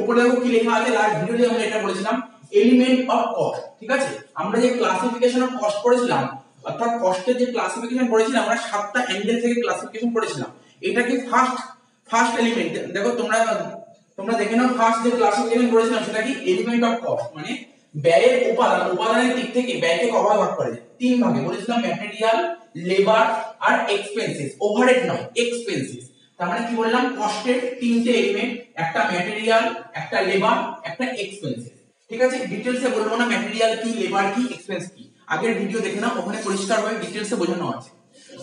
উপরে দেখো কি লেখা আছে, লাস্ট ভিডিওতে আমরা এটা বলেছিলাম এলিমেন্ট অফ কস্ট। ঠিক আছে, আমরা যে ক্লাসিফিকেশন অফ কস্ট পড়েছিলাম, অর্থাৎ কস্টের যে ক্লাসিফিকেশন পড়েছিলাম, আমরা 7টা অ্যাঙ্গেল থেকে ক্লাসিফিকেশন পড়েছিলাম। এটা কি ফার্স্ট এলিমেন্ট, দেখো তোমরা দেখে নাও, ফার্স্ট যে ক্লাসিফিকেশন করেছিলাম সেটা কি এলিমেন্ট অফ কস্ট, মানে ব্যয়ের উপাদানের দিক থেকে ব্যয়কে কভার ভাগ করে তিন ভাগে বলেছিলাম, ম্যাটেরিয়াল, লেবার আর এক্সপেন্সেস। ওভারহেড নয়, এক্সপেন্সেস। তার মানে কি বললাম, কস্টের তিনটে এলিমেন্ট, একটা ম্যাটেরিয়াল, একটা লেবার, একটা এক্সপেন্সেস। ঠিক আছে, ডিটেইলসে বলবো না ম্যাটেরিয়াল কি, লেবার কি, এক্সপেন্স কি, আগের ভিডিও দেখে নাও, ওখানে পরিষ্কারভাবে ডিটেইলসে বোঝানো আছে।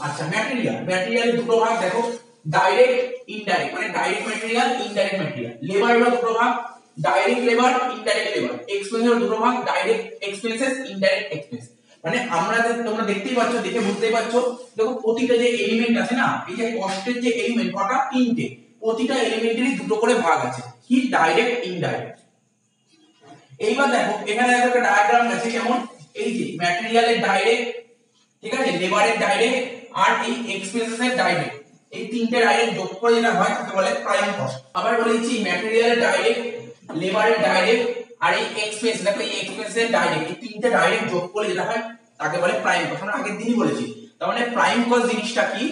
আচ্ছা, ম্যাটেরিয়ালের দুটো ভাগ দেখো, ডাইরেক্ট ইনডাইরেক্ট, মানে direct material, indirect material. Labour হলো দুটো ভাগ, direct labour, indirect labour. Expense হলো দুটো ভাগ, ডাইরেক্ট এক্সপেন্সেস, ইনডাইরেক্ট এক্সপেন্স। মানে তোমরা দেখতেই পাচ্ছ, দেখে বুঝতেই পারছো, দেখো প্রতিটা যে এলিমেন্ট আছে না, এই যে কস্টের যে এলিমেন্ট কটা, তিনটে, প্রতিটা এলিমেন্টেরই দুটো করে ভাগ আছে, কি ডাইরেক্ট, ইনডাইরেক্ট। এইবার দেখো এখানে দেখো একটা ডায়াগ্রাম আছে, কেমন, এই যে ম্যাটেরিয়ালের ডাইরেক্ট, ঠিক আছে, লেবারের ডাইরেক্ট আর এই এক্সপেন্সেসের ডাইরেক্ট, এই তিনটে ডাইরেক্ট যোগ করে যেটা হয় তাকে বলে প্রাইম কস্ট। আবার বলেছি ম্যাটেরিয়ালের ডাইরেক্ট, লেবারের ডাইরেক্ট আর এই এক্সপেন্স, দেখো এই এক্সপেন্সের ডাইরেক্ট, এই তিনটে ডাইরেক্ট যোগ করে যেটা হয় তাকে বলে প্রাইম কস্ট। আমরা আগের দিনই বলেছি। তার মানে প্রাইম কস্ট জিনিসটা কি,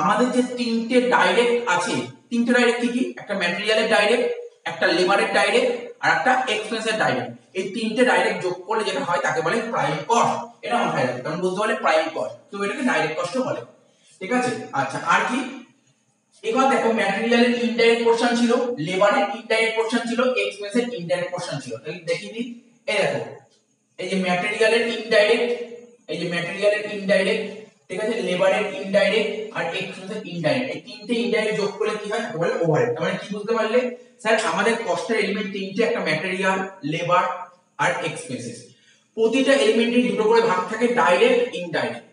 আমাদের যে তিনটে ডাইরেক্ট আছে, তিনটে ডাইরেক্ট কি কি, একটা ম্যাটেরিয়ালের ডাইরেক্ট, একটা লেবারের ডাইরেক্ট আর একটা এক্সপেন্সের ডাইরেক্ট, এই তিনটে ডাইরেক্ট যোগ করলে যেটা হয় তাকে বলে প্রাইম কস্ট। এটা মাথায় রাখবে, কারণ বুঝতে পারলে প্রাইম কস্ট, তো এটাকে ডাইরেক্ট কস্টও বলে। ঠিক আছে, আচ্ছা আর কি, এবার দেখো ম্যাটেরিয়ালের ইনডাইরেক্ট পোরশন ছিল, লেবারের ইনডাইরেক্ট পোরশন ছিল, এক্সপেন্সের ইনডাইরেক্ট পোরশন ছিল। তাহলে দেখিয়ে দিই, এই দেখো এই যে ম্যাটেরিয়ালের ইনডাইরেক্ট, এই যে ম্যাটেরিয়ালের ইনডাইরেক্ট, ঠিক আছে, লেবারের ইনডাইরেক্ট আর এক্সপেন্সের ইনডাইরেক্ট, এই তিনটে ইনডাইরেক্ট যোগ করলে কি হয় তাকে বলে ওভারহেড। তার মানে কি বুঝতে পারলে, স্যার আমাদের কস্টের এলিমেন্ট তিনটে, একটা ম্যাটেরিয়াল, লেবার আর এক্সপেন্সেস। প্রতিটা এলিমেন্টের দুটো করে ভাগ থাকে, ডাইরেক্ট, ইনডাইরেক্ট।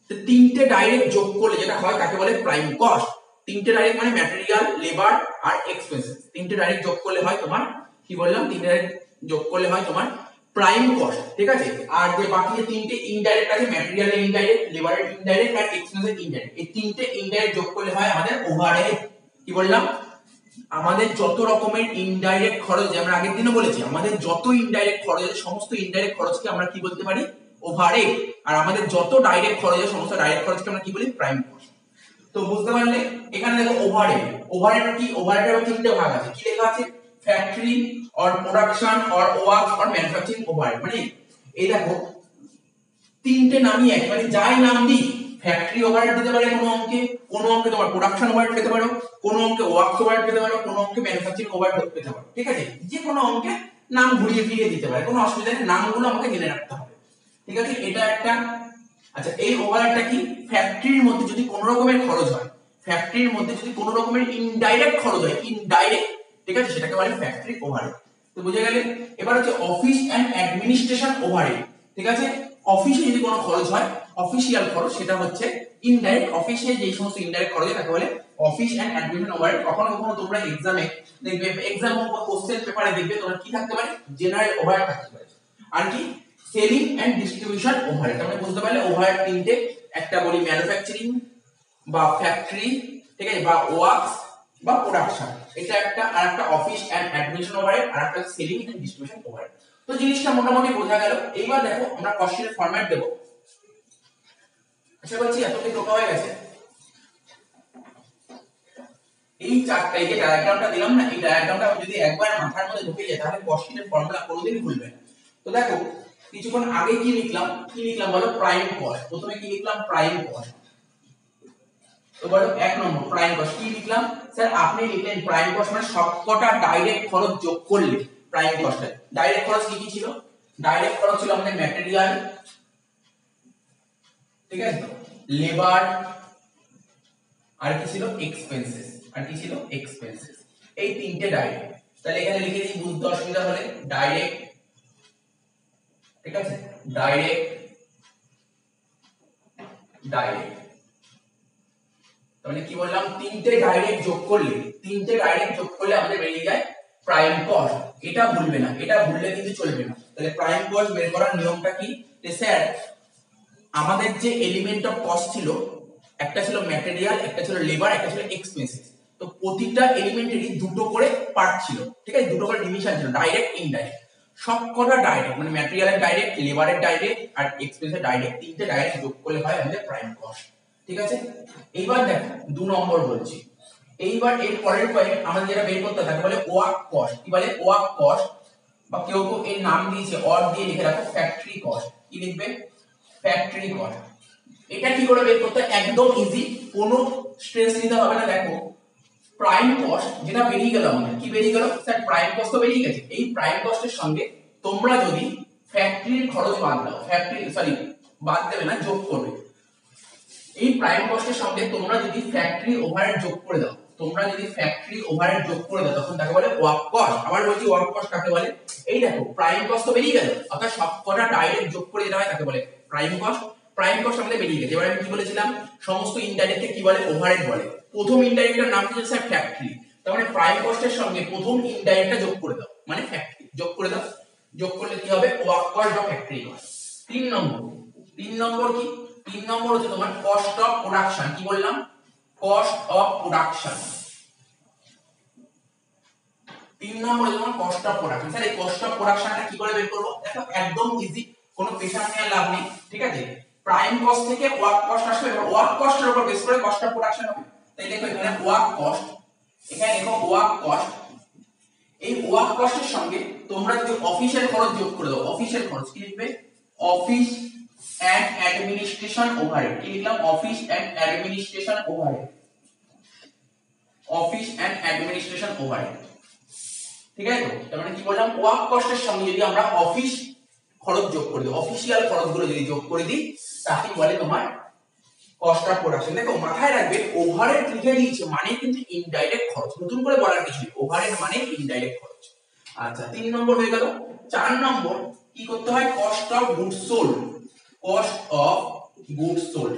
তো তিনটে ডাইরেক্ট যোগ করলে যেটা হয় তাকে বলে প্রাইম কস্ট। তিনটে ডাইরেক্ট মানে ম্যাটেরিয়াল, লেবার আর এক্সপেন্সেস, তিনটে ডাইরেক্ট যোগ করলে হয় তোমার, কি বললাম, তিনটে ডাইরেক্ট যোগ করলে হয় তোমার প্রাইম কস্ট। ঠিক আছে, আর যে বাকি যে তিনটে ইনডাইরেক্ট আছে, ম্যাটেরিয়ালের ইনডাইরেক্ট, লেবারের ইনডাইরেক্ট আর এক্সপেন্সের ইনডাইরেক্ট, এই তিনটে ইনডাইরেক্ট যোগ করলে হয় আমাদের ওভারহেড। কি বললাম, আমাদের যত রকমের ইনডাইরেক্ট খরচ, আমরা আগের দিনও বলেছি, আমাদের যত ইনডাইরেক্ট খরচ আছে, সমস্ত ইনডাইরেক্ট খরচকে আমরা কি বলতে পারি, ওভারহেড। আর আমাদের যত ডাইরেক্ট খরচ আছে, সমস্ত ডাইরেক্ট খরচকে আমরা কি বলি, প্রাইম কস্ট। তো বুঝতে পারলে, এখানে দেখো ওভারহেড, ওভারহেড কি, ওভারহেডের তিনটে ভাগ আছে, কি লেখা আছে, factory or production or works or manufacturing overhead. মানে এই দেখো তিনটে নামই এক, মানে যাই নাম দিই, ফ্যাক্টরি ওভারহেড দিতে পারে কোনো অঙ্কে তোমার প্রোডাকশন ওভারহেড পেতে পারো, কোনো অঙ্কে ওয়ার্কস ওভারহেড পেতে পারো, কোনো অঙ্কে ম্যানুফ্যাকচারিং ওভারহেড পেতে পারো। ঠিক আছে, যে কোনো অঙ্কে নাম ঘুরিয়ে ফিরিয়ে দিতে পারে, কোনো অসুবিধা নেই, নামগুলো আমাকে জেনে রাখতে হবে। ঠিক আছে, এটা একটা। আচ্ছা, এই ওভারহেডটা কি, ফ্যাক্টরির মধ্যে যদি কোনো রকমের খরচ হয়, ফ্যাক্টরির মধ্যে যদি কোনো রকমের ইনডাইরেক্ট খরচ হয়, ইনডাইরেক্ট, ঠিক আছে, সেটাকে বলে ফ্যাক্টরি ওভারহেড। তো বুঝে গেলে। এবার হচ্ছে অফিস এন্ড অ্যাডমিনিস্ট্রেশন ওভারহেড। ঠিক আছে, অফিসে যদি কোনো খরচ হয়, অফিসিয়াল খরচ, সেটা হচ্ছে ইনডাইরেক্ট। অফিসে যে সমস্ত ইনডাইরেক্ট খরচ তাকে বলে অফিস এন্ড অ্যাডমিনিস্ট্রেশন ওভারহেড। কখনো কখনো তোমরা এক্সামে দেখবে, এক্সাম বা কোশ্চেন পেপারে দেখবে তোমার কি থাকতে পারে, জেনারেল ওভারহেড থাকতে পারে। আর কি, সেলিং এন্ড ডিস্ট্রিবিউশন ওভারহেড। তোমরা বুঝতে পারলে ওভারহেড তিনটে, একটা বলি ম্যানুফ্যাকচারিং বা ফ্যাক্টরি, ঠিক আছে, বা ওয়ার্কস বা প্রোডাকশন, এটা একটা। আর একটা অফিস এন্ড অ্যাডমিনিস্ট্রেশন ওভারহেড, আর একটা সেলিং এন্ড ডিস্ট্রিবিউশন ওভারহেড। তো জিনিসটা মোটামুটি বোঝা গেল। এইবার দেখো আমরা কোশ্চেনের ফরম্যাট দেব। আশা করছি এতটাই বোঝা হয়ে গেছে। এই চারটা, এই যে ডায়াগ্রামটা দিলাম না, এই ডায়াগ্রামটা যদি একবার মাথার মধ্যে ঢুকে যায় তাহলে কোশ্চেনের ফর্মুলা কোনোদিনই ভুলবে না। তো দেখো কিছুক্ষণ আগে কি লিখলাম বলো, প্রাইম কস্ট। প্রথমে কি লিখলাম, প্রাইম কস্ট। তো বলো 1 নম্বর প্রাইম কস্ট কি লিখলাম, স্যার আপনি লিখলেন প্রাইম কস্ট মানে সবকটা ডাইরেক্ট খরচ যোগ করলে প্রাইম কস্ট। ডাইরেক্ট খরচ কি কি ছিল, ডাইরেক্ট খরচ ছিল আমাদের ম্যাটেরিয়াল, ঠিক আছে, লেবার, আর কি ছিল এক্সপেন্সেস, এই তিনটে ডাইরেক্ট। তাহলে এখানে লিখে দিই, বুঝতে অসুবিধা হলে, ডাইরেক্ট, ঠিক আছে, ডাইরেক্ট, তাহলে কি বললাম, তিনটে ডাইরেক্ট যোগ করলে আমাদের বেরিয়ে যায় প্রাইম কস্ট। এটা ভুলবে না, এটা ভুললে কিন্তু চলবে না। তাহলে প্রাইম কস্ট বের করার নিয়মটা কি, স্যার আমাদের যে এলিমেন্ট অফ কস্ট ছিল, একটা ছিল ম্যাটেরিয়াল, একটা ছিল লেবার, একটা ছিল এক্সপেন্সেস। তো প্রতিটা এলিমেন্টেরই দুটো করে পার্ট ছিল, ঠিক আছে, দুটো করে ডিভিশন ছিল, ডাইরেক্ট ইনডাইরেক্ট। সবকটা ডাইরেক্ট, মানে ম্যাটেরিয়ালের ডাইরেক্ট, লেবারের ডাইরেক্ট আর এক্সপেন্সের ডাইরেক্ট, তিনটে ডাইরেক্ট যোগ করলে হয় আমাদের প্রাইম কস্ট, ঠিক আছে। এইবার দেখো 2 নম্বর বলছি। এইবার এর পরের পয়েন্ট আমাদের যেটা বের করতে থাকে বলে ওয়ার্ক কস্ট। কি বলে? ওয়ার্ক কস্ট, বা কেউ কেউ এর নাম দিয়েছে অর দিয়ে লিখে রাখো ফ্যাক্টরি কস্ট। কি লিখবে? Factory cost. এটা কি করে বের করতে? একদম ইজি, কোনো স্ট্রেস নিতে হবে না। দেখো প্রাইম কস্ট যেটা বেরিয়ে গেল আমাদের, কি বেরিয়ে গেল স্যার? প্রাইম কস্ট তো বেরিয়ে গেছে। এই প্রাইম কস্টের সঙ্গে তোমরা যদি ফ্যাক্টরির খরচ বাদ দাও, বাদ দেবে না, যোগ করবে। এই প্রাইম কস্টের সঙ্গে তোমরা যদি ফ্যাক্টরি ওভারহেড যোগ করে দাও, তখন তাকে বলে ওয়ার্ক কস্ট। আবার বলছি ওয়ার্ক কস্ট কাকে বলে? এই দেখো প্রাইম কস্ট তো বেরিয়ে গেল, অর্থাৎ সবকটা ডাইরেক্ট যোগ করে যেটা হয় তাকে বলে প্রাইম কস্ট। প্রাইম কস্ট আমাদের বেরিয়ে গেছে। এবার আমি কি বলেছিলাম? সমস্ত ইনডাইরেক্টকে কি বলে? ওভারহেড বলে। প্রথম ইনডাইরেক্টের নাম হচ্ছে স্যার ফ্যাক্টরি। তার মানে প্রাইম কস্টের সঙ্গে প্রথম ইনডাইরেক্টটা যোগ করে দাও, মানে ফ্যাক্টরি যোগ করে দাও। যোগ করলে কি হবে? ওয়ার্ক কস্ট বা ফ্যাক্টরি কস্ট। 3 নম্বর কি? 3 নম্বর হচ্ছে তোমার কস্ট অফ প্রোডাকশন। কি বললাম? Cost of production. 3 নম্বর হচ্ছে তোমার কস্ট অফ প্রোডাকশন। স্যার এই কস্ট অফ প্রোডাকশনটা কি করে বের করব? দেখো একদম ইজি, কোনো প্রেসার নেওয়ার লাভ নেই, ঠিক আছে। প্রাইম কস্ট থেকে ওয়ার্ক কস্ট আসবে, এবার ওয়ার্ক কস্টের উপর বেস করে কস্ট অফ প্রোডাকশন হবে। তাই দেখো এখানে ওয়ার্ক কস্ট, এখানে দেখো ওয়ার্ক কস্ট। এই ওয়ার্ক কস্টের সঙ্গে তোমরা যদি অফিসের খরচ যোগ করে দাও, অফিসের খরচ কি লিখবে? Office and administration overhead. কি লিখলাম? Office and administration overhead. Office and administration overhead, ঠিক আছে। তো তার মানে কি বললাম? ওয়ার্ক কস্টের সঙ্গে যদি আমরা অফিস খরচ যোগ করে দিই, অফিশিয়াল খরচগুলো যদি যোগ করে দিই, তাকে বলে তোমার কস্ট অফ প্রোডাকশন। দেখো মাথায় রাখবে, ওভারহেড লিখে দিয়েছে মানে কিন্তু ইনডাইরেক্ট খরচ, নতুন করে বলার কিছু নেই। ওভারহেড মানে ইনডাইরেক্ট খরচ। আচ্ছা 3 নম্বর হয়ে গেল। 4 নম্বর কি করতে হয়? Cost of goods sold. Cost of goods sold.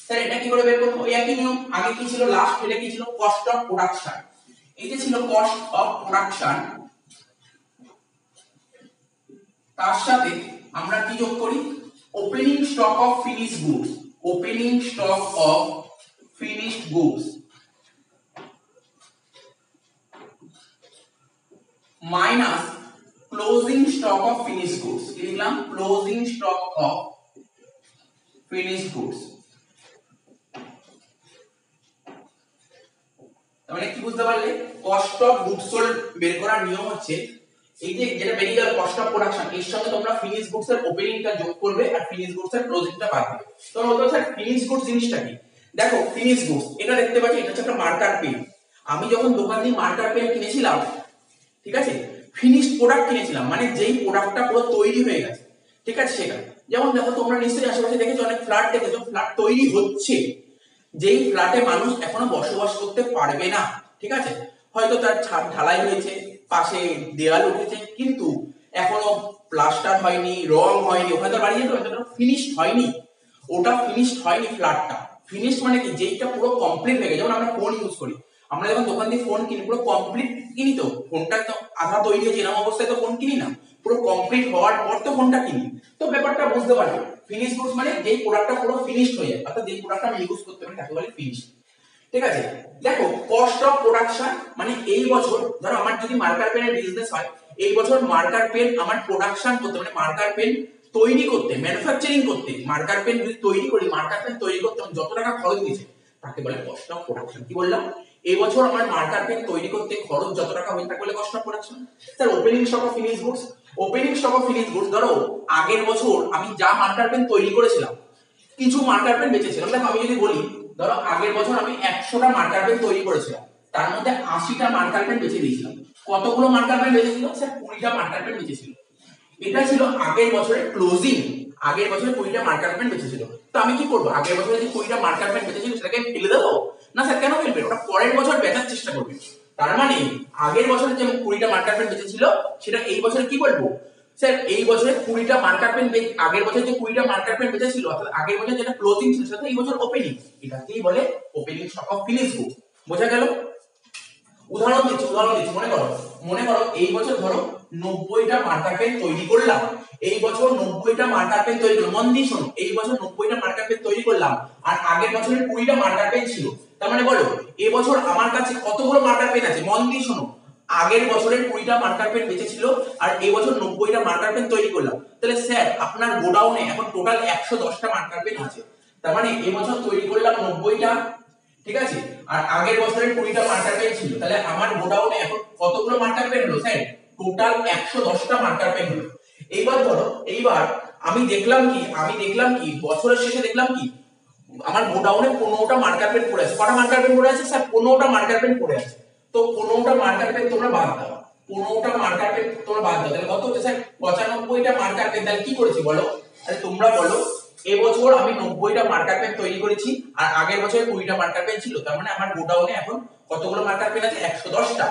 Sir এটা কি করে বের করব? ওই একই নিয়ম। আগে কি ছিল? লাস্ট এটা কি ছিল? Cost of production. এই যে ছিল কস্ট অফ প্রোডাকশন, তার সাথে আমরা কি যোগ করি? Opening stock of finished goods. Opening stock of finished goods minus closing stock of finished goods. কি লিখলাম? Closing stock of finished goods. তাহলে কি বুঝতে পারলে? কস্ট অফ গুডস সোল্ড বের করার নিয়ম হচ্ছে এই যে যেটা বেরিয়ে গেল কস্ট অফ প্রোডাকশন, এর সঙ্গে তোমরা ফিনিশ গুডস এর ওপেনিংটা যোগ করবে আর ফিনিশ গুডস এর ক্লোজিংটা বাদ দিবে। তোমরা বলতে পারো স্যার ফিনিশ গুডস জিনিসটা কি? দেখো ফিনিশ গুডস এটা দেখতে পাচ্ছ, এটা হচ্ছে একটা মার্কার পেন। আমি যখন দোকান থেকে মার্কার পেন কিনেছিলাম, ঠিক আছে, ফিনিশড প্রোডাক্ট কিনেছিলাম, মানে যেই প্রোডাক্টটা পুরো তৈরি হয়ে গেছে, ঠিক আছে, সেটা। যেমন দেখো তোমরা নিশ্চয়ই আশেপাশে দেখেছো, অনেক ফ্ল্যাট দেখেছো, ফ্ল্যাট তৈরি হচ্ছে, যেই ফ্ল্যাটে মানুষ এখনো বসবাস করতে পারবে না, ঠিক আছে, হয়তো তার ছাদ ঢালাই হয়েছে, পাশে দেওয়াল উঠেছে, কিন্তু এখনো প্লাস্টার হয়নি, রং হয়নি, ওখানে তো বাড়ি যেতে হবে, ফিনিশড হয়নি, ওটা ফিনিশড হয়নি ফ্ল্যাটটা। ফিনিশড মানে কি? যেইটা পুরো কমপ্লিট হয়ে গেছে। যেমন আমরা ফোন ইউজ করি, আমরা যখন দোকান থেকে ফোন কিনি পুরো কমপ্লিট কিনি, তো ফোনটা তো আধা তৈরি হয়েছে এরকম অবস্থায় তো ফোন কিনি না, পুরো কমপ্লিট হওয়ার পর তো ফোনটা কিনি। তো ব্যাপারটা বুঝতে পারবে, ফিনিশ গুডস মানে যেই প্রোডাক্টটা পুরো ফিনিশড হয়ে যায়, অর্থাৎ যেই প্রোডাক্টটা আমি ইউজ করতে পারি তাকে বলে ফিনিশড, ঠিক আছে। দেখো কস্ট অফ প্রোডাকশন মানে এই বছর ধরো আমার যদি মার্কার পেনের বিজনেস হয়, এই বছর মার্কার পেন আমার প্রোডাকশন করতে, মানে মার্কার পেন তৈরি করতে, ম্যানুফ্যাকচারিং করতে, মার্কার পেন যদি তৈরি করি, মার্কার পেন তৈরি করতে যত টাকা খরচ দিয়েছে তাকে বলে কস্ট অফ প্রোডাকশন। কি বললাম? এই বছর আমার মার্কার পেন তৈরি করতে খরচ যত টাকা হয়েছে তাকে বলে cost of production. Sir opening stock of finish goods. Opening stock of finish goods ধরো আগের বছর আমি যা মার্কার পেন তৈরি করেছিলাম, কিছু মার্কার পেন বেঁচেছিলাম। দেখো আমি যদি বলি, ধরো আগের বছর আমি 100টা মার্কার পেন তৈরি করেছিলাম, তার মধ্যে 80টা মার্কার পেন বেঁচে দিয়েছিলাম। কতগুলো মার্কার পেন বেঁচেছিল? স্যার 20টা মার্কার পেন বেঁচেছিল। এটা ছিল আগের বছরের ক্লোজিং, আগের বছরে 20টা মার্কার পেন বেঁচেছিল। তো আমি কি করবো? আগের বছরে যে 20টা মার্কার পেন বেঁচেছিল সেটাকে ফেলে দেবো না? স্যার কেন ফেলবে? ওটা পরের বছর বেচার চেষ্টা করবে। তার মানে আগের বছরে যে 20টা মার্কার পেন বেঁচেছিল সেটা এই বছরে কি বলবো? স্যার এই বছরে 20টা মার্কার পেন, আগের বছরে যে 20টা মার্কার পেন বেঁচেছিল, অর্থাৎ আগের বছর যেটা ক্লোজিং ছিল সেটা এই বছর ওপেনিং, এটাকেই বলে opening stock of finish goods. বোঝা গেল? উদাহরণ দিচ্ছি মনে করো, মনে করো এই বছর ধরো 90টা মার্কার পেন তৈরি করলাম, এই বছর 90টা মার্কার পেন তৈরি করলাম, মন দিয়ে শোনো, এই বছর 90টা মার্কার পেন তৈরি করলাম আর আগের বছরের 20টা মার্কার পেন ছিল, তার মানে বলো এই বছর আমার কাছে কতগুলো মার্কার পেন আছে, মন দিয়ে শোনো, আগের বছরের 20টা মার্কার পেন বেঁচে ছিল আর এই বছর 90টা মার্কার পেন তৈরি করলাম, তাহলে স্যার আপনার গোডাউনে এখন টোটাল 110টা মার্কার পেন আছে, তার মানে এই বছর তৈরি করলাম 90টা, ঠিক আছে, আর আগের বছরের 20টা মার্কার পেন ছিল, তাহলে আমার গোডাউনে এখন কতগুলো মার্কার পেন হলো স্যার, টোটাল 110টা মার্কার পেন হলো। এইবার ধরো এইবার আমি দেখলাম কি বছরের শেষে দেখলাম কি আমার গোডাউনে 15টা মার্কার পেন পড়ে আছে, কটা মার্কার পেন পড়ে আছে স্যার, 15টা মার্কার পেন পড়ে আছে, তো 15টা মার্কার পেন তোমরা বাদ দাও, 15টা মার্কার পেন তোমরা বাদ দাও, তাহলে কত হচ্ছে স্যার 95টা মার্কার পেন, তাহলে কি করেছি বলো, আরে তোমরা বলো এবছর আমি 90টা মার্কার পেন তৈরি করেছি আর আগের বছর 20টা মার্কার পেন ছিল, তার মানে আমার গোডাউনে এখন কতগুলো মার্কার পেন আছে, 110টা,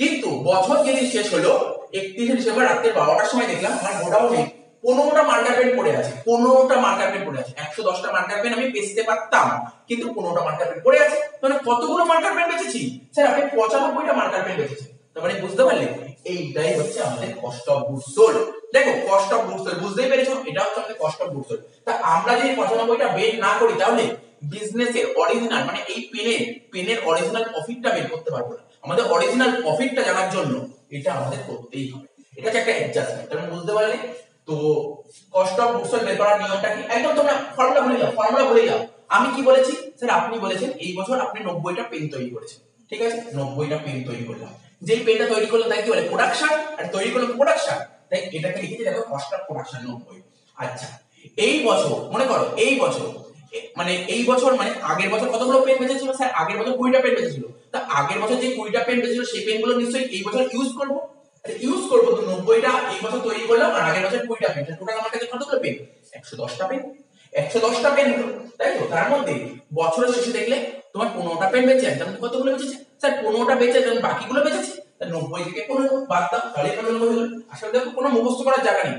কিন্তু বছর যেদিন শেষ হলো 31শে ডিসেম্বর রাতে 12টার সময় দেখলাম আমার গোডাউনে 15টা মার্কার পেন পড়ে আছে, 15টা মার্কার পেন পড়ে আছে, 110টা মার্কার পেন আমি বেচতে পারতাম কিন্তু 15টা মার্কার পেন পড়ে আছে, তাহলে কতগুলো মার্কার পেন বেচেছি স্যার, আপনি 95টা মার্কার পেন বেচেছেন, তার মানে বুঝতে পারলে এইটাই হচ্ছে আমাদের কস্ট অফ গুডস সোল্ড। দেখো কস্ট অফ গুডস সোল্ড বুঝতেই পেরেছো, এটা হচ্ছে আমাদের কস্ট অফ গুডস সোল্ড। তা আমরা যদি 95টা বের না করি তাহলে বিজনেসের অরিজিনাল মানে এই পেনের অরিজিনাল প্রফিটটা বের করতে পারবো না, আমাদের অরিজিনাল প্রফিটটা জানার জন্য এটা আমাদের করতেই হবে, এটা হচ্ছে একটা অ্যাডজাস্টমেন্ট, তুমি বুঝতে পারলে। তো কস্ট অফ গুডস সোল্ড বের করার নিয়মটা কি, একদম তোমরা ফর্মুলা ভুলে যাও, আমি কি বলেছি স্যার, আপনি বলেছেন এই বছর আপনি 90টা পেন তৈরি করেছেন, ঠিক আছে, 90টা পেন তৈরি করলাম, যেই পেনটা তৈরি করলাম তাই কি বলে প্রোডাকশন, আর তৈরি করলাম প্রোডাকশন, তাই এটাকে লিখেছি দেখো কস্ট অফ প্রোডাকশন 90। আচ্ছা এই বছর মনে করো এই বছর মানে আগের বছর কতগুলো পেন বেঁচেছিল স্যার, আগের বছর 20টা পেন বেঁচেছিল, তা আগের বছর যে 20টা পেন বেঁচেছিল সেই পেনগুলো নিশ্চয়ই এই বছর ইউজ করব, তো 90টা এই বছর তৈরি করলাম আর আগের বছর 20টা পেন, টোটাল আমার কাছে কতগুলো পেন, 110টা পেন, 110টা পেন হলো, তাই তো, তার মধ্যে বছরের শেষে দেখলে তোমার 15টা পেন বেঁচে আছে, তাহলে কতগুলো বেঁচেছে স্যার, 15টা বেঁচে যখন বাকিগুলো বেঁচেছে, তাহলে 90 থেকে 15 বাদ দাও, তাহলে 90 হলো। আসলে দেখো কোনো মুখস্থ করার জায়গা নেই,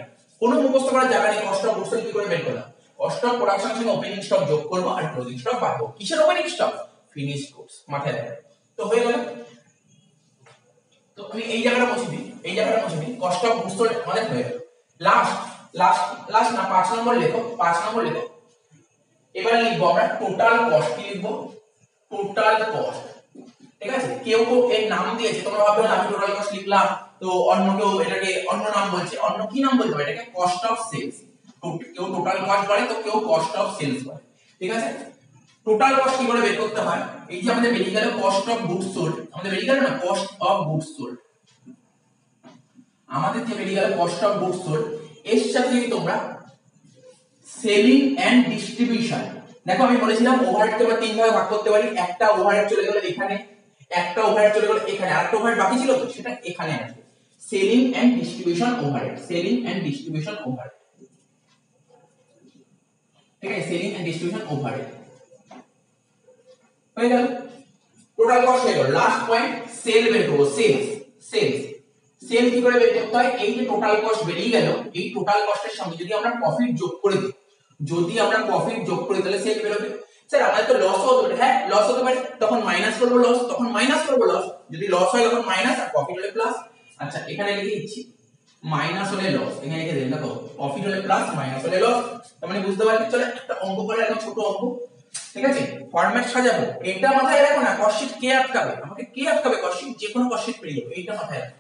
কস্ট অফ গুডস কি করে বের করলাম, কস্ট অফ প্রোডাকশন সঙ্গে ওপেনিং স্টক যোগ করব আর ক্লোজিং স্টক বাদ দেব, কিসের ওপেনিং স্টক, ফিনিশড গুডস, মাথায় রাখো, তো হয়ে গেল। তো আমি এই জায়গাটা মুছে দিই, কস্ট অফ গুডস আমাদের হয়ে গেল। লাস্ট না 5 নম্বর লেখো, এবার লিখবো আমরা টোটাল কস্ট, কি লিখবো, টোটাল কস্ট, ঠিক আছে, কেউ এর নাম দিয়েছে, তোমরা ভাববে আমি টোটাল কস্ট লিখলাম তো অন্য কেউ এটাকে অন্য নাম বলছে, অন্য কি নাম বলতে পারে, এটাকে কস্ট অফ সেলস, কেউ টোটাল কস্ট বলে তো কেউ কস্ট অফ সেলস বলে, ঠিক আছে। টোটাল কস্ট কি করে বের করতে হয়, এই যে আমাদের বেরিয়ে গেল কস্ট অফ গুডস সোল্ড, আমাদের বেরিয়ে গেল না কস্ট অফ গুডস সোল্ড, আমাদের যে বেরিয়ে গেল কস্ট অফ গুডস সোল্ড, এর সাথে যদি তোমরা সেলিং এন্ড ডিস্ট্রিবিউশন, দেখো আমি বলেছিলাম ওভারহেডকে আমরা তিন ভাগে ভাগ করতে পারি, একটা ওভারহেড চলে গেল এখানে, একটা ওভারহেড চলে গেল এখানে, আরেকটা ওভারহেড বাকি ছিল তো সেটা এখানে আসবে, সেলিং এন্ড ডিস্ট্রিবিউশন ওভারহেড, ঠিক আছে, সেলিং এন্ড ডিস্ট্রিবিউশন ওভারহেড হয়ে গেল, টোটাল কস্ট হয়ে গেল। লাস্ট পয়েন্ট সেল বের করব, সেল কি করে বের করতে হয়, এই যে টোটাল কস্ট বেরিয়ে গেল, এই টোটাল কস্টের সঙ্গে যদি আমরা প্রফিট যোগ করে দিই, তাহলে সেল বের হবে। স্যার আমাদের তো লস হতে পারে, হ্যাঁ লস হতে পারে, তখন মাইনাস করব লস, যদি লস হয় তখন মাইনাস আর প্রফিট হলে প্লাস। আচ্ছা এখানে লিখে দিচ্ছি মাইনাস হলে লস, এখানে লিখে দেন, দেখো প্রফিট হলে প্লাস মাইনাস হলে লস, তার মানে বুঝতে পারলে। চলে একটা অঙ্ক করে, একটা ছোট অঙ্ক, ঠিক আছে, ফরম্যাট সাজাবো, এটা মাথায় রাখো না, কস্ট কে আটকাবে আমাকে, কস্ট যে কোনো কস্ট পেয়ে যাবে, এইটা মাথায় রাখো,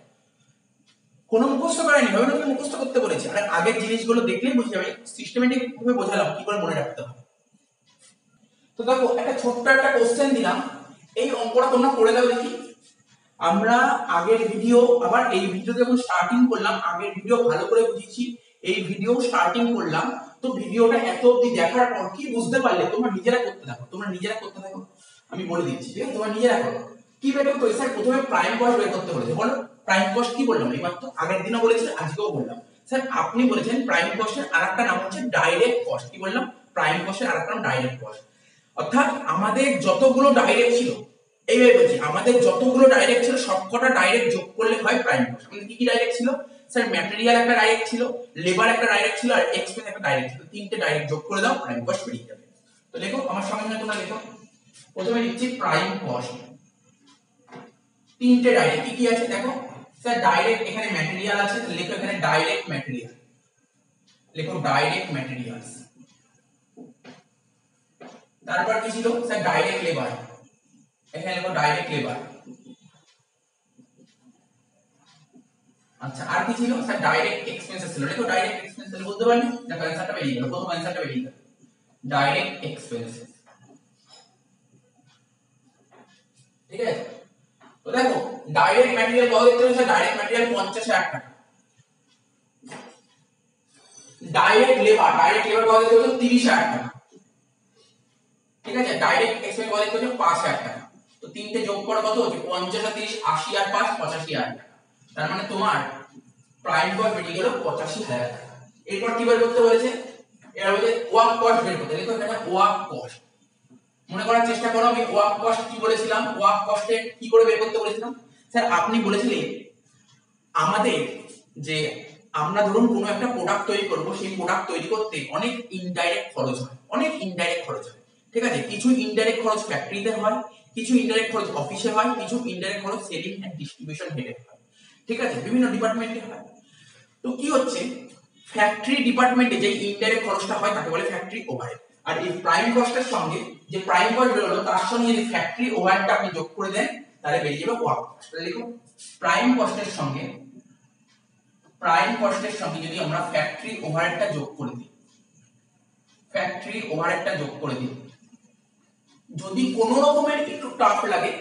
কোনো মুখস্থ করায়নি, ভাবে না তুমি মুখস্থ করতে বলেছি, আর আগের জিনিসগুলো দেখলেই বুঝে যাবে, সিস্টেমেটিক ভাবে বোঝালাম কি করে মনে রাখতে হবে। তো দেখো একটা ছোট্ট একটা কোশ্চেন দিলাম, এই অঙ্কটা তোমরা করে দাও দেখি। আমরা আগের ভিডিও আবার এই ভিডিও যখন স্টার্টিং করলাম, আগের ভিডিও ভালো করে বুঝিয়েছি, এই ভিডিও স্টার্টিং করলাম, তো ভিডিওটা এত অবধি দেখার পর কি বুঝতে পারলে তোমরা নিজেরা করতে থাকো, আমি বলে দিচ্ছি, ঠিক আছে, তোমরা নিজেরা করো। কি বের করতে হবে স্যার, প্রথমে প্রাইম কস্ট বের করতে বলেছে, বলো প্রাইম কস্ট কি বললাম, এইবার তো আগের দিনও বলেছি আজকেও বললাম, স্যার আপনি বলেছেন প্রাইম কস্টের আরেকটা নাম হচ্ছে ডাইরেক্ট কস্ট, কি বললাম, প্রাইম কস্টের আরেকটা নাম ডাইরেক্ট কস্ট, অর্থাৎ আমাদের যতগুলো ডাইরেক্ট ছিল, এইভাবে বলছি, আমাদের যতগুলো ডাইরেক্ট ছিল সবকটা ডাইরেক্ট যোগ করলে হয় প্রাইম কস্ট। আমাদের কি কি ডাইরেক্ট ছিল স্যার, ম্যাটেরিয়াল একটা ডাইরেক্ট ছিল, লেবার একটা ডাইরেক্ট ছিল আর এক্সপেন্স একটা ডাইরেক্ট ছিল, তিনটে ডাইরেক্ট যোগ করে দাও, প্রাইম কস্ট বেরিয়ে যাবে। তো দেখো আমার সঙ্গে তোমরা দেখো, প্রথমে লিখছি প্রাইম কস্ট, তিনটে ডাইরেক্ট কি কি আছে দেখো, স্যার ডাইরেক্ট এখানে ম্যাটেরিয়াল আছে, লেখো এখানে ডাইরেক্ট ম্যাটেরিয়াল, লেখো ডাইরেক্ট ম্যাটেরিয়ালস। তারপর কি ছিল স্যার ডাইরেক্ট লেবার, এখানে লেখো ডাইরেক্ট লেবার। আচ্ছা আর কি ছিল স্যার ডাইরেক্ট এক্সপেন্সেস ছিল, লেখো ডাইরেক্ট এক্সপেন্সেস। বলতে পারলি দেখো অ্যানসারটা বেরিয়ে গেল, প্রথম অ্যানসারটা বেরিয়ে গেল ডাইরেক্ট এক্সপেন্সেস। ঠিক আছে, তো দেখো ডাইরেক্ট ম্যাটেরিয়াল কত দেখতে হচ্ছে, ডাইরেক্ট ম্যাটেরিয়াল 50,000 টাকা। ডাইরেক্ট লেবার কত দেখতে হচ্ছে 30,000 টাকা। ঠিক আছে, ডাইরেক্ট এক্সপেন্স কত দেখতে হচ্ছে 5,000 টাকা। তো তিনটে যোগ করে কত হচ্ছে 50 আর 30 80 আর 5 85,000 টাকা। তার মানে তোমার প্রাইম কস্ট বেরিয়ে গেল 85,000 টাকা। এরপর কি বের করতে বলেছে, এর বলেছে ওয়ার্ক কস্ট বের করতে। দেখো এখানে ওয়ার্ক কস্ট মনে করার চেষ্টা করো, আমি ওয়ার্ক কস্ট কি বলেছিলাম, ওয়ার্ক কস্টে কি করে বের করতে বলেছিলাম স্যার, আপনি বলেছিলেন আমাদের যে আমরা ধরুন কোনো একটা প্রোডাক্ট তৈরি করব, সেই প্রোডাক্ট তৈরি করতে অনেক ইনডাইরেক্ট খরচ হয়, অনেক ইনডাইরেক্ট খরচ হয়। ঠিক আছে, কিছু ইনডাইরেক্ট খরচ ফ্যাক্টরিতে হয়, কিছু ইনডাইরেক্ট খরচ অফিসে হয়, কিছু ইনডাইরেক্ট খরচ সেলিং এন্ড ডিস্ট্রিবিউশন হেডে হয়। ঠিক আছে, বিভিন্ন ডিপার্টমেন্টে হয়। তো কি হচ্ছে ফ্যাক্টরি ডিপার্টমেন্টে যে ইনডাইরেক্ট খরচটা হয় তাকে বলে ফ্যাক্টরি ওভারহেড। আর এই প্রাইম কস্টের সঙ্গে যে প্রাইম কস্ট বেরোলো তার সঙ্গে যদি ফ্যাক্টরি ওভারহেডটা আপনি যোগ করে দেন তাহলে বেরিয়ে যাবে ওয়ার্ক কস্ট। লিখো প্রাইম কস্টের সঙ্গে যদি আমরা ফ্যাক্টরি ওভারহেডটা যোগ করে দিই, ফ্যাক্টরি ওভারহেডটা যোগ করে দিই, যদি কোনো রকমের একটু টাফ লাগে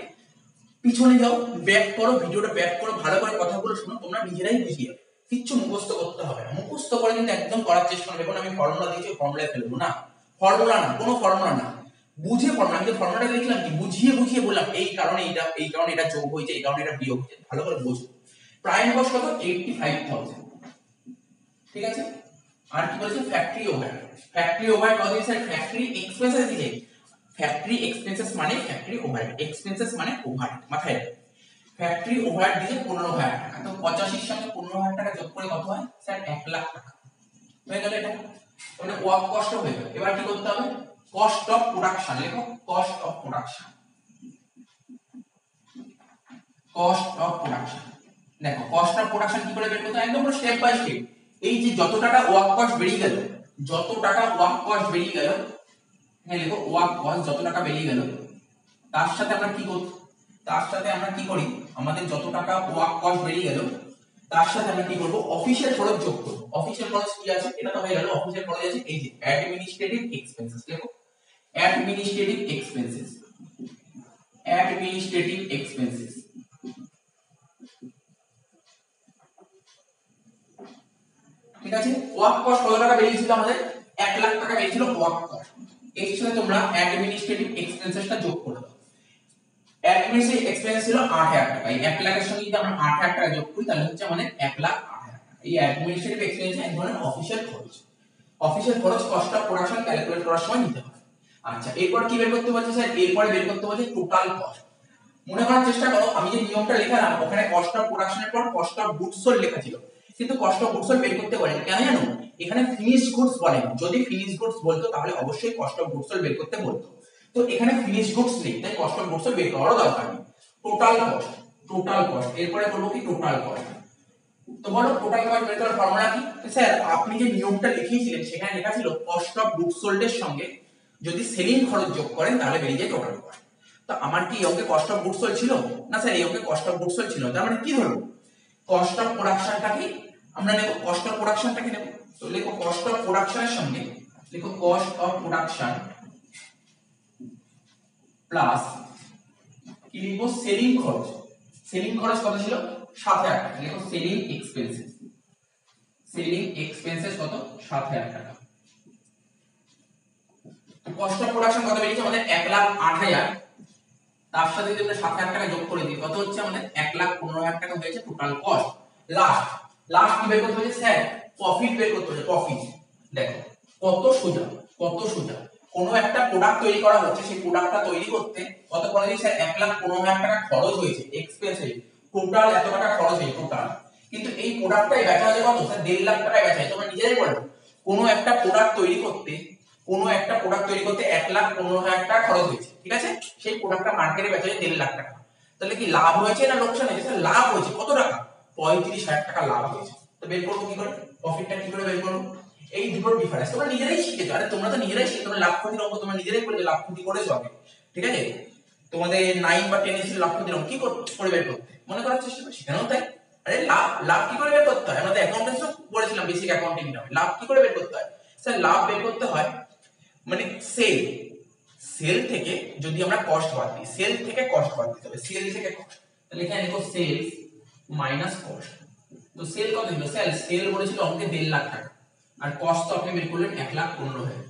পিছনে যাও, ব্যাক করো, ভিডিওটা ব্যাক করো, ভালো করে কথাগুলো শোনো, তোমরা নিজেরাই বুঝিয়ে যাবে। কিচ্ছু মুখস্থ করতে হবে না, মুখস্থ করে কিন্তু একদম করার চেষ্টা করবে। এখন আমি ফর্মুলা দিয়েছি, ফর্মুলায় ফেলবো না, ফর্মুলা না, কোনো ফর্মুলা না, বুঝে ফর্মুলা। আমি যে ফর্মুলাটা লিখলাম কি বুঝিয়ে বললাম এই কারণে এটা যোগ হয়েছে, এই কারণে এটা বিয়োগ হয়েছে, ভালো করে বোঝো। প্রাইম কস্ট কত 85,000। ঠিক আছে, আর কি বলেছে ফ্যাক্টরি ওভারহেড, ফ্যাক্টরি ওভারহেড কত স্যার, ফ্যাক্টরি এক্সপেন্সেস দিয়েছে, ফ্যাক্টরি এক্সপেন্সেস মানে ফ্যাক্টরি ওভারহেড, এক্সপেন্সেস মানে ওভারহেড, মাথায় রাখো। ফ্যাক্টরি ওভারহেড দিয়েছে 15,000 টাকা, তো 85 এর সঙ্গে 15,000 টাকা যোগ করে কত হয় স্যার 1 লাখ টাকা হয়ে গেল। এটা মানে ওয়ার্ক কস্ট হয়ে গেল। এবার কি করতে হবে, কস্ট অফ প্রোডাকশন, লেখো cost of production, cost of production. দেখো কস্ট অফ প্রোডাকশন কি করে বের করতে হয়, একদম পুরো স্টেপ বাই স্টেপ। এই যে যত টাকা ওয়ার্ক কস্ট বেরিয়ে গেল, যত টাকা ওয়ার্ক কস্ট বেরিয়ে গেল, হ্যাঁ লেখো ওয়ার্ক কস্ট যত টাকা বেরিয়ে গেল, তার সাথে আমরা কি করি, আমাদের যত টাকা ওয়ার্ক কস্ট বেরিয়ে গেল তার সাথে আমরা কি করব, অফিসের খরচ যোগ করব। অফিসের খরচ কি আছে, এটা তো হয়ে গেল। অফিসের খরচ আছে এই যে অ্যাডমিনিস্ট্রেটিভ এক্সপেন্সেস, লেখো অ্যাডমিনিস্ট্রেটিভ এক্সপেন্সেস, অ্যাডমিনিস্ট্রেটিভ এক্সপেন্সেস। ঠিক আছে, ওয়ার্ক কস্ট কত টাকা বেরিয়েছিল আমাদের, 1 লাখ টাকা বেরিয়েছিল ওয়ার্ক কস্ট। এর সাথে তোমরা অ্যাডমিনিস্ট্রেটিভ এক্সপেন্সেসটা যোগ করে দাও। অ্যাডমিনিস্ট্রেটিভ এক্সপেন্স ছিল 8,000 টাকা, এই 1 লাখের সঙ্গে যদি আমরা 8,000 টাকা যোগ করি তাহলে হচ্ছে আমাদের 1,08,000 টাকা। এই অ্যাডমিনিস্ট্রেটিভ এক্সপেন্স এক ধরনের অফিসিয়াল খরচ, অফিসিয়াল খরচ কস্ট অফ প্রোডাকশন ক্যালকুলেট করার সময় নিতে হয়। আচ্ছা এরপর কি বের করতে বলছে স্যার, এরপরে বের করতে বলছে টোটাল কস্ট। মনে করার চেষ্টা করো, আমি যে নিয়মটা লিখলাম ওখানে কস্ট অফ প্রোডাকশনের পর কস্ট অফ গুডস সোল্ড লেখা ছিল, কিন্তু কস্ট অফ গুডস সোল্ড বের করতে বলেন কেন জানো, এখানে ফিনিশড গুডস বলেন। যদি ফিনিশড গুডস বলতো তাহলে অবশ্যই কস্ট অফ গুডস সোল্ড বের করতে বলতো, তো এখানে ফিনিশড গুডস নেই, তাই কস্ট অফ গুডস সোল্ড বের করার দরকার নেই। টোটাল কস্ট, টোটাল কস্ট, এরপরে করব কি টোটাল কস্ট। তো বলো টোটাল কস্ট বের করার ফর্মুলা কি স্যার, আপনি যে নিয়মটা লিখিয়েছিলেন সেখানে লেখা ছিল কস্ট অফ গুডস সোল্ড এর সঙ্গে যদি সেলিং খরচ যোগ করেন তাহলে বেরিয়ে যায় টোটাল কস্ট। তো আমার কি এই অঙ্কে কস্ট অফ গুডস সোল্ড ছিল না স্যার, এই অঙ্কে কস্ট অফ গুডস সোল্ড ছিল, তার মানে কি ধরো কস্ট অফ প্রোডাকশনটাকে আমরা নেব, কস্ট অফ প্রোডাকশনটাকে নেব। তো লেখো কস্ট অফ প্রোডাকশনের সঙ্গে লেখো কস্ট অফ প্রোডাকশন প্লাস কি লিখবো সেলিং খরচ। সেলিং খরচ কত ছিল 7,000 টাকা, লেখো সেলিং এক্সপেন্সেস, সেলিং এক্সপেন্সেস কত 7,000 টাকা। কস্ট অফ প্রোডাকশন কত বেরিয়েছে আমাদের 1,08,000, তার সাথে যদি আমরা 7,000 টাকা যোগ করে দিই কত হচ্ছে আমাদের 1,15,000 টাকা হয়েছে টোটাল কস্ট। লাস্ট কি বের করতে হবে স্যার, প্রফিট বের করতে হবে, প্রফিট। দেখো কত সোজা, কত সোজা, কোনো একটা প্রোডাক্ট তৈরি করা হচ্ছে, সেই প্রোডাক্টটা তৈরি করতে কত করে দিই স্যার 1,15,000 টাকা খরচ হয়েছে, এক্সপেন্সে টোটাল এত টাকা খরচ হয়েছে টোটাল, কিন্তু এই প্রোডাক্টটাই বেচা হয়েছে কত স্যার 1.5 লাখ টাকায় বেচা হয়। তোমরা নিজেরাই বলো কোনো একটা প্রোডাক্ট তৈরি করতে 1,15,000 টাকা খরচ হয়েছে, ঠিক আছে, সেই প্রোডাক্টটা মার্কেটে বেচা হয়েছে 1.5 লাখ টাকা, তাহলে কি লাভ হয়েছে না লোকসান হয়েছে স্যার, লাভ হয়েছে। কত টাকা 35,000 টাকা লাভ হয়েছে। তো বের করবো কি করে, প্রফিটটা কি করে বের করবো? এই দুটোর ডিফারেন্স তোমরা নিজেরাই শিখেছো। আরে তোমরা তো নিজেরাই শিখে, তোমরা লাভ ক্ষতির অঙ্ক তোমরা নিজেরাই করে লাভ ক্ষতি করেছো আগে, ঠিক আছে? তোমাদের 9 বা 10 এর লাভ ক্ষতির অঙ্ক কি করে বের করতে মনে করার চেষ্টা করো, সেখানেও তাই। আরে লাভ লাভ কি করে বের করতে হয়? আমাদের অ্যাকাউন্টেন্সও পড়েছিলাম, বেসিক অ্যাকাউন্টিং নামে। লাভ কি করে বের করতে হয়? স্যার লাভ বের করতে হয় মানে সেল থেকে যদি আমরা কস্ট বাদ দিই, সেল থেকে কস্ট বাদ দিতে হবে, সেল থেকে কস্ট। তাহলে এখানে লিখো সেলস মাইনাস কস্ট। তো সেল কত ছিল? সেল বলেছিল অঙ্কে 1.5 লাখ টাকা, আর কস্ট তো আপনি বের করলেন 1,15,000,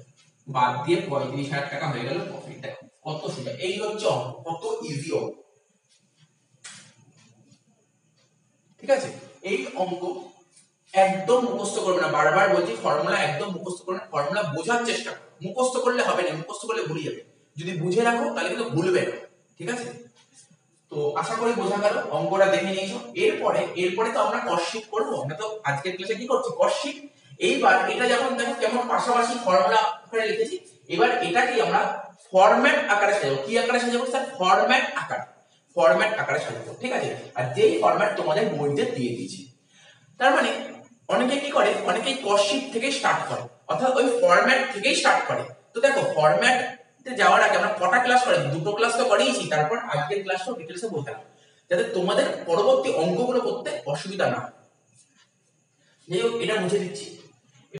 বাদ দিয়ে 35,000 টাকা হয়ে গেল প্রফিট। দেখো কত সোজা, এই হচ্ছে অঙ্ক, কত ইজি অঙ্ক, ঠিক আছে? এই অঙ্ক একদম মুখস্থ করবে না, বারবার বলছি ফর্মুলা একদম মুখস্থ করবে না, ফর্মুলা বোঝার চেষ্টা করো। মুখস্থ করলে হবে না, মুখস্থ করলে ভুলে যাবে, যদি বুঝে রাখো তাহলে কিন্তু ভুলবে না, ঠিক আছে? তো আশা করি বোঝা গেল, অঙ্কটা দেখে নিয়েছো। এরপরে তো আমরা কস্ট শীট করব। আমরা তো আজকের ক্লাসে কি করছি, কস্ট শীট। এইবার এটা যখন দেখো কেমন পাশাপাশি ফর্মুলা আকারে লিখেছি, এবার এটাকে আমরা ফরম্যাট আকারে সাজাবো। কি আকারে সাজাবো স্যার? ফরম্যাট আকারে সাজাবো, ঠিক আছে? আর যেই ফরম্যাট তোমাদের বইতে দিয়ে দিয়েছি। তার মানে অনেকে কি করে, অনেকেই কস্ট শীট থেকে স্টার্ট করে, অর্থাৎ ওই ফরম্যাট থেকেই স্টার্ট করে। তো দেখো ফরম্যাটে যাওয়ার আগে আমরা কটা ক্লাস করে, দুটো ক্লাস তো করেইছি, তারপর আজকের ক্লাসটাও ডিটেইলসে বলতাম, যাতে তোমাদের পরবর্তী অঙ্কগুলো করতে অসুবিধা না হয়। যাই হোক, এটা মুছে দিচ্ছি।